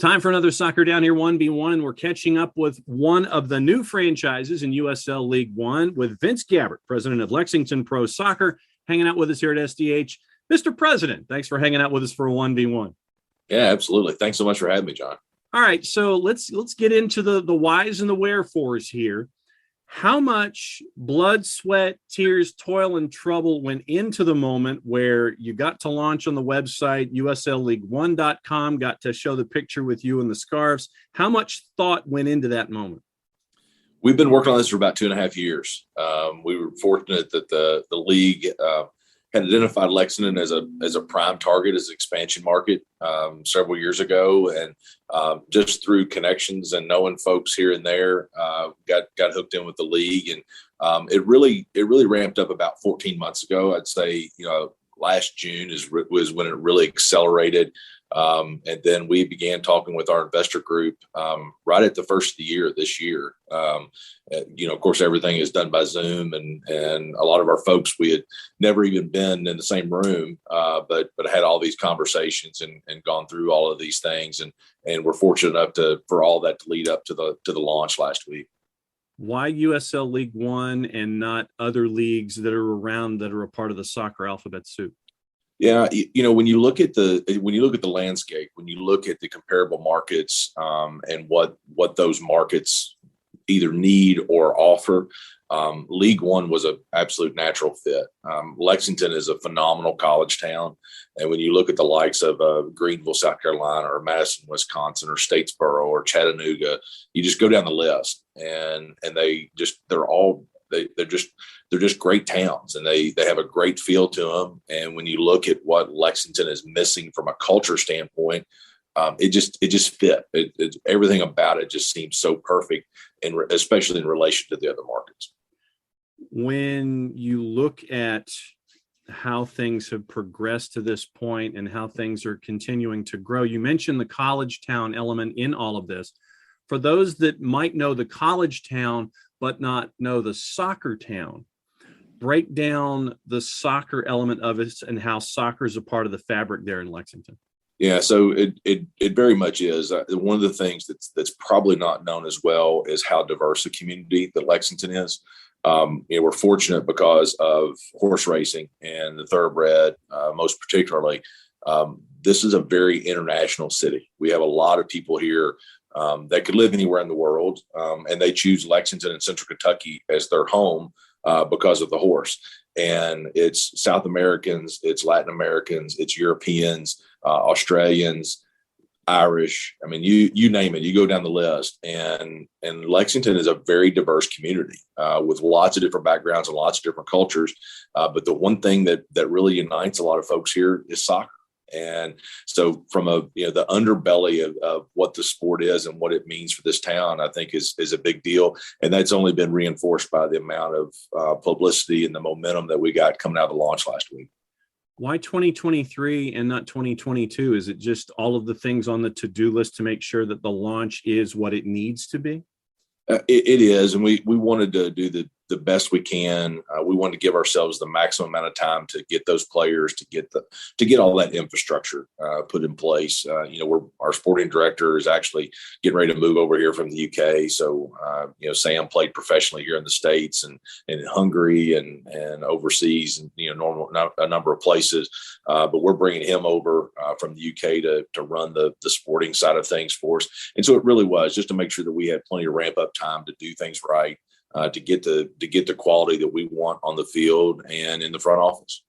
Time for another Soccer Down Here 1v1, and we're catching up with one of the new franchises in USL League One with Vince Gabbert, president of Lexington Pro Soccer, hanging out with us here at SDH. Mr. President, thanks for hanging out with us for a 1v1. Yeah, absolutely. Thanks so much for having me, John. All right, so let's get into the whys and the wherefores here. How much blood, sweat, tears, toil, and trouble went into the moment where you got to launch on the website, USLLeague1.com, got to show the picture with you and the scarves? How much thought went into that moment? We've been working on this for about 2.5 years. We were fortunate that the league had identified Lexington as a prime target, as an expansion market several years ago, and just through connections and knowing folks here and there, got hooked in with the league, and it really ramped up about 14 months ago. I'd say last June was when it really accelerated. And then we began talking with our investor group right at the first of the year this year. Of course, everything is done by Zoom, and a lot of our folks, we had never even been in the same room, but had all these conversations and gone through all of these things, and we're fortunate enough for all that to lead up to the launch last week. Why USL League One and not other leagues that are around that are a part of the soccer alphabet soup? Yeah, when you look at the landscape, when you look at the comparable markets and what those markets either need or offer, League One was an absolute natural fit. Lexington is a phenomenal college town, and when you look at the likes of Greenville, South Carolina, or Madison, Wisconsin, or Statesboro, or Chattanooga, you just go down the list, and they're just great towns, and they have a great feel to them. And when you look at what Lexington is missing from a culture standpoint, it just fit. Everything about it just seems so perfect, and especially in relation to the other markets. When you look at how things have progressed to this point and how things are continuing to grow, you mentioned the college town element in all of this. For those that might know the college town but not know the soccer town, break down the soccer element of it and how soccer is a part of the fabric there in Lexington. Yeah, so it very much is. One of the things that's probably not known as well is how diverse a community that Lexington is. We're fortunate because of horse racing and the thoroughbred, most particularly. This is a very international city. We have a lot of people here that could live anywhere in the world, and they choose Lexington and Central Kentucky as their home because of the horse. And it's South Americans, it's Latin Americans, it's Europeans, Australians, Irish. I mean, you name it, you go down the list. And Lexington is a very diverse community with lots of different backgrounds and lots of different cultures. But the one thing that really unites a lot of folks here is soccer. And so from the underbelly of what the sport is and what it means for this town, I think is a big deal. And that's only been reinforced by the amount of publicity and the momentum that we got coming out of the launch last week. Why 2023 and not 2022? Is it just all of the things on the to-do list to make sure that the launch is what it needs to be? It is. And we wanted to do the best we can. We wanted to give ourselves the maximum amount of time to get those players, to get all that infrastructure put in place. Our sporting director is actually getting ready to move over here from the UK. So, Sam played professionally here in the States and in Hungary and overseas and, a number of places. But we're bringing him over from the UK to run the sporting side of things for us. And so it really was just to make sure that we had plenty of ramp up time to do things right. To get the quality that we want on the field and in the front office.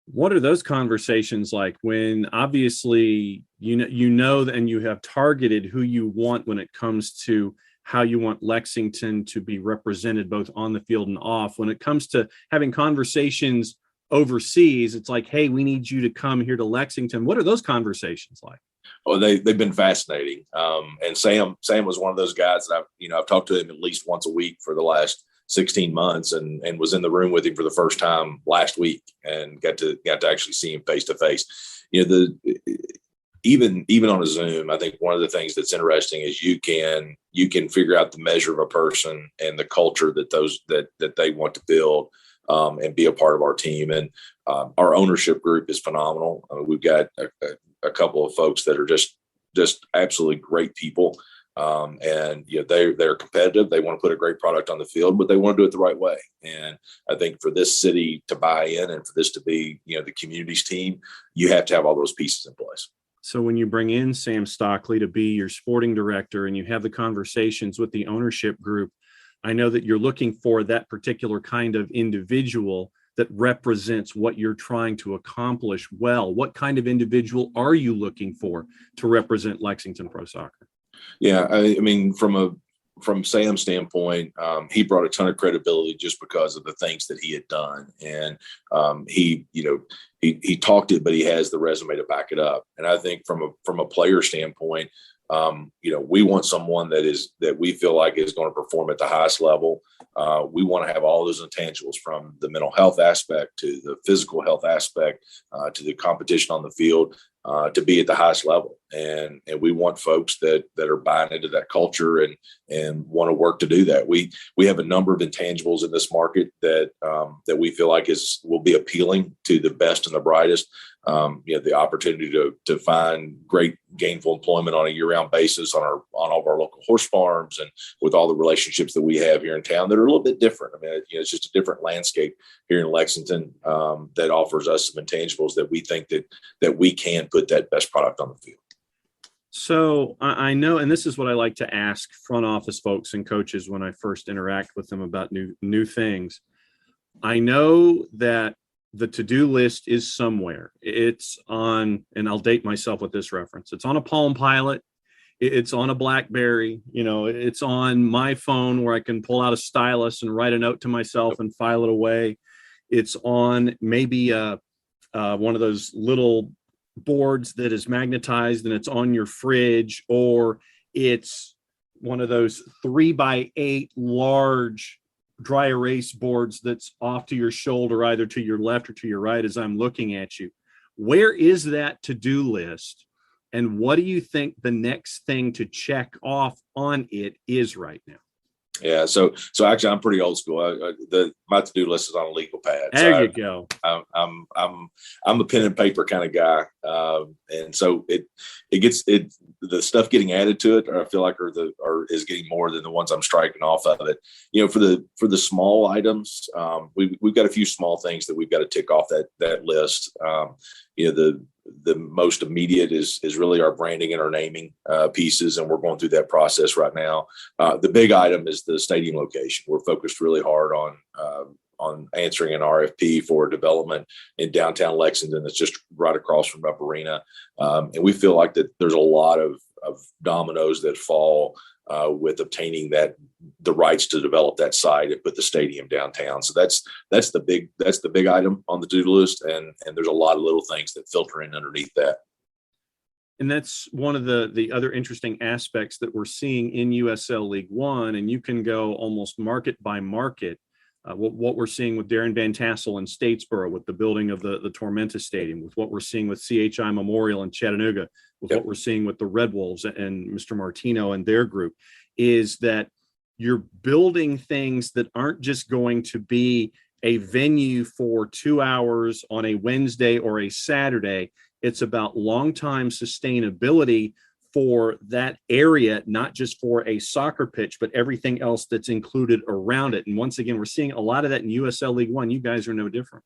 What are those conversations like when obviously you know and you have targeted who you want when it comes to how you want Lexington to be represented both on the field and off? When it comes to having conversations overseas, it's like, hey, we need you to come here to Lexington. What are those conversations like? Oh, they've been fascinating. And Sam was one of those guys that I've talked to him at least once a week for the last 16 months and was in the room with him for the first time last week and got to actually see him face to face. Even on a Zoom, I think one of the things that's interesting is you can figure out the measure of a person and the culture that they want to build and be a part of our team. And our ownership group is phenomenal. We've got a couple of folks that are just just absolutely great people. And they're competitive. They want to put a great product on the field, but they want to do it the right way. And I think for this city to buy in and for this to be, the community's team, you have to have all those pieces in place. So when you bring in Sam Stockley to be your sporting director and you have the conversations with the ownership group, I know that you're looking for that particular kind of individual that represents what you're trying to accomplish well. What kind of individual are you looking for to represent Lexington Pro Soccer? Yeah, I mean, from Sam's standpoint, he brought a ton of credibility just because of the things that he had done, and he talked it, but he has the resume to back it up. And I think from a player standpoint, we want someone that we feel like is going to perform at the highest level. We want to have all those intangibles, from the mental health aspect to the physical health aspect to the competition on the field, to be at the highest level. And we want folks that are buying into that culture and want to work to do that. We have a number of intangibles in this market that we feel like will be appealing to the best and the brightest. The opportunity to find great gainful employment on a year-round basis on all of our local horse farms, and with all the relationships that we have here in town that are a little bit different. I mean, it's just a different landscape here in Lexington that offers us some intangibles that we think that we can put that best product on the field. So I know, and this is what I like to ask front office folks and coaches when I first interact with them about new things. I know that the to-do list is somewhere. It's on, and I'll date myself with this reference. It's on a Palm Pilot. It's on a BlackBerry. It's on my phone where I can pull out a stylus and write a note to myself and file it away. It's on maybe one of those little boards that is magnetized and it's on your fridge, or it's one of those 3x8 large dry erase boards that's off to your shoulder, either to your left or to your right as I'm looking at you. Where is that to-do list? And what do you think the next thing to check off on it is right now? Yeah, so actually, I'm pretty old school. My to-do list is on a legal pad. There you go. I'm a pen and paper kind of guy, and so the stuff getting added to it, I feel like is getting more than the ones I'm striking off of it. For the small items, we've got a few small things that we've got to tick off that list. The most immediate is really our branding and our naming pieces, and we're going through that process right now. The big item is the stadium location. We're focused really hard on answering an RFP for development in downtown Lexington that's just right across from Rupp Arena, and we feel like that there's a lot of dominoes that fall with obtaining the rights to develop that site and put the stadium downtown. So that's the big item on the to-do list, and there's a lot of little things that filter in underneath that. And that's one of the other interesting aspects that we're seeing in USL League One, and you can go almost market by market. What we're seeing with Darren Van Tassel in Statesboro with the building of the Tormenta Stadium, with what we're seeing with CHI Memorial in Chattanooga, with what we're seeing with the Red Wolves and Mr. Martino and their group, is that you're building things that aren't just going to be a venue for 2 hours on a Wednesday or a Saturday. It's about long-time sustainability for that area, not just for a soccer pitch, but everything else that's included around it. And once again, we're seeing a lot of that in USL League One. You guys are no different.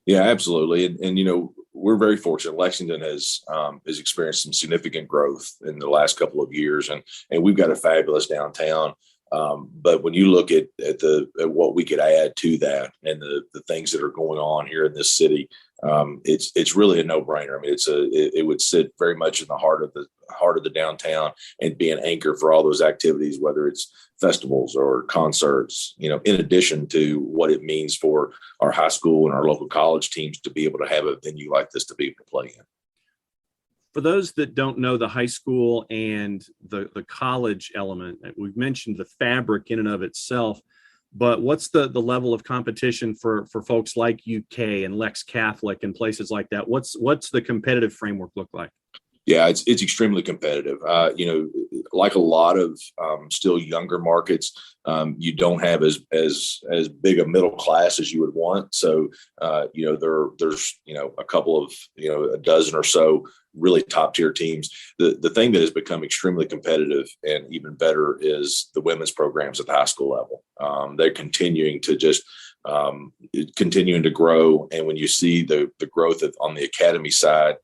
Yeah, absolutely. And we're very fortunate. Lexington has experienced some significant growth in the last couple of years, and we've got a fabulous downtown. But when you look at what we could add to that and the things that are going on here in this city, it's really a no-brainer. I mean, it would sit very much in the heart of the downtown and be an anchor for all those activities, whether it's festivals or concerts, in addition to what it means for our high school and our local college teams to be able to have a venue like this to be able to play in. For those that don't know the high school and the college element, we've mentioned the fabric in and of itself, but what's the level of competition for folks like UK and Lex Catholic and places like that? What's the competitive framework look like? Yeah, it's extremely competitive. Like a lot of still younger markets, you don't have as big a middle class as you would want. So, there's a couple of a dozen or so really top tier teams. The thing that has become extremely competitive and even better is the women's programs at the high school level. They're continuing to grow, and when you see the growth on the academy side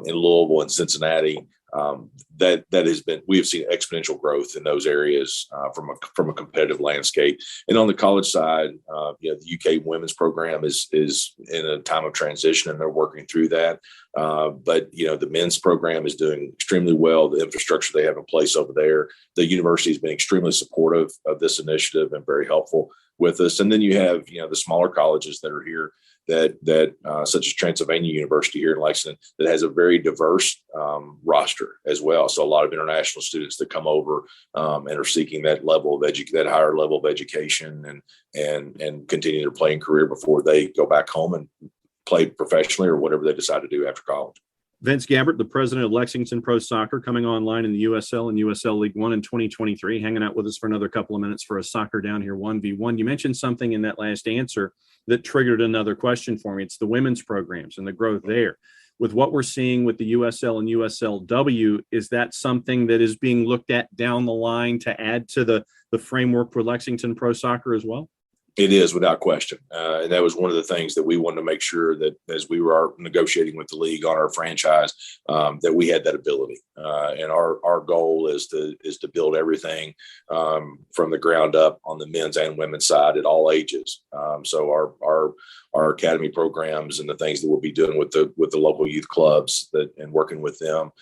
in Louisville and Cincinnati, we have seen exponential growth in those areas from a competitive landscape. And on the college side, the UK women's program is in a time of transition, and they're working through that. But the men's program is doing extremely well. The infrastructure they have in place over there, the university has been extremely supportive of this initiative and very helpful with us. And then you have the smaller colleges that are here that such as Transylvania University here in Lexington, that has a very diverse roster as well. So a lot of international students that come over and are seeking that higher level of education and continue their playing career before they go back home and play professionally or whatever they decide to do after college. Vince Gabbert, the president of Lexington Pro Soccer, coming online in the USL and USL League One in 2023, hanging out with us for another couple of minutes for a Soccer Down Here 1v1. You mentioned something in that last answer that triggered another question for me. It's the women's programs and the growth there. With what we're seeing with the USL and USLW, is that something that is being looked at down the line to add to the framework for Lexington Pro Soccer as well? It is, without question. And that was one of the things that we wanted to make sure that as we were negotiating with the league on our franchise, that we had that ability. And our goal is to build everything from the ground up on the men's and women's side at all ages. So our academy programs and the things that we'll be doing with the local youth clubs and working with them,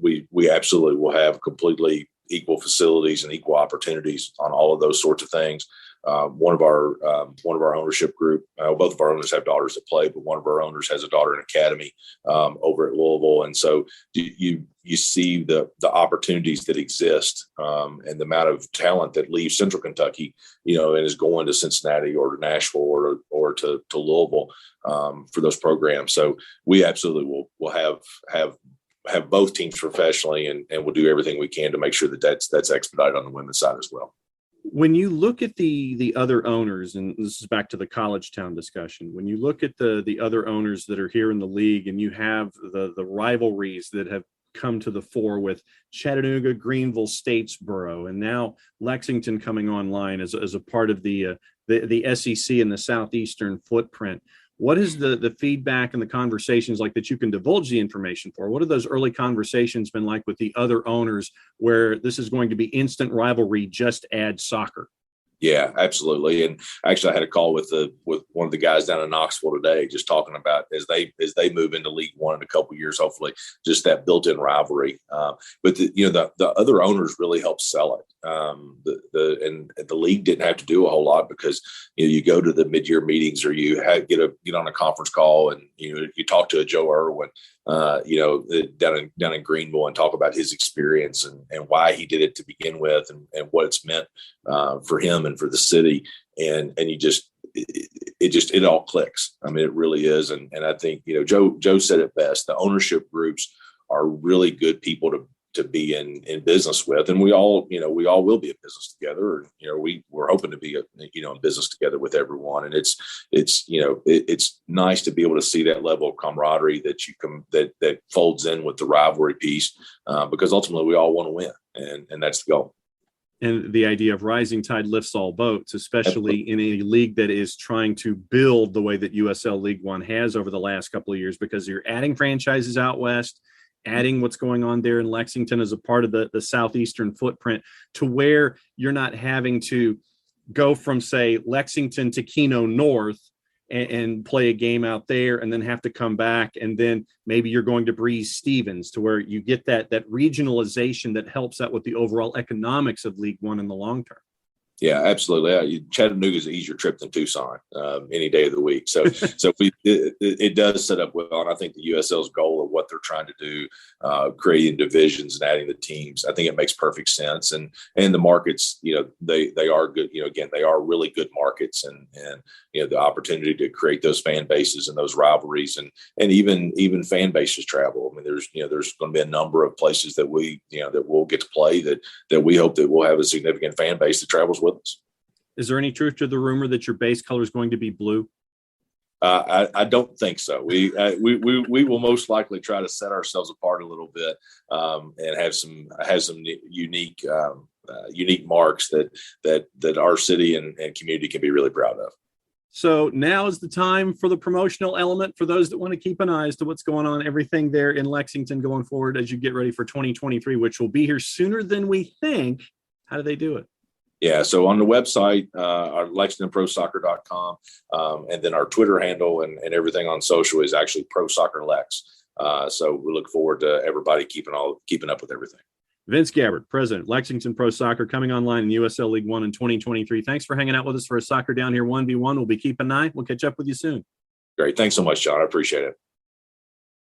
we absolutely will have completely equal facilities and equal opportunities on all of those sorts of things. One of our ownership group, both of our owners have daughters that play, but one of our owners has a daughter in academy over at Louisville, and so you see the opportunities that exist and the amount of talent that leaves Central Kentucky, and is going to Cincinnati or to Nashville or to Louisville for those programs. So we absolutely will have both teams professionally, and we'll do everything we can to make sure that that's expedited on the women's side as well. When you look at the other owners, and this is back to the college town discussion, when you look at the other owners that are here in the league, and you have the rivalries that have come to the fore with Chattanooga, Greenville, Statesboro, and now Lexington coming online as a part of the SEC and the Southeastern footprint. What is the feedback and the conversations like that you can divulge the information for? What have those early conversations been like with the other owners where this is going to be instant rivalry, just add soccer? Yeah, absolutely. And actually, I had a call with one of the guys down in Knoxville today, just talking about as they move into League One in a couple of years, hopefully, just that built-in rivalry. But the other owners really help sell it. The league didn't have to do a whole lot because you go to the mid-year meetings or you get on a conference call and you talk to a Joe Irwin, down in Greenville, and talk about his experience and why he did it to begin with and what it's meant for him and for the city. And it all clicks. I mean, it really is. And I think, Joe said it best. The ownership groups are really good people to be in business with. And we all will be in business together. We're hoping to be in business together with everyone. And it's nice to be able to see that level of camaraderie that folds in with the rivalry piece, because ultimately we all want to win. And that's the goal. And the idea of rising tide lifts all boats, especially in a league that is trying to build the way that USL League One has over the last couple of years, because you're adding franchises out west, adding what's going on there in Lexington as a part of the Southeastern footprint, to where you're not having to go from, say, Lexington to Keno North and play a game out there and then have to come back. And then maybe you're going to Breeze Stevens, to where you get that regionalization that helps out with the overall economics of League One in the long term. Yeah, absolutely. Chattanooga is an easier trip than Tucson any day of the week. So it does set up well. And I think the USL's goal of what they're trying to do, creating divisions and adding the teams, I think it makes perfect sense. And the markets, they are good. Again, they are really good markets, and the opportunity to create those fan bases and those rivalries, and even fan bases travel. I mean, there's going to be a number of places that that we'll get to play that we hope that we'll have a significant fan base that travels with us. Is there any truth to the rumor that your base color is going to be blue? I don't think so. We will most likely try to set ourselves apart a little bit and have some unique marks that our city and community can be really proud of. So now is the time for the promotional element for those that want to keep an eye as to what's going on, everything there in Lexington going forward as you get ready for 2023, which will be here sooner than we think. How do they do it? Yeah, so on the website, our LexingtonProSoccer.com, and then our Twitter handle and everything on social is actually Pro Soccer Lex. So we look forward to everybody keeping up with everything. Vince Gabbert, President, Lexington Pro Soccer, coming online in USL League One in 2023. Thanks for hanging out with us for a Soccer Down Here 1v1. We'll be keeping an eye. We'll catch up with you soon. Great. Thanks so much, John. I appreciate it.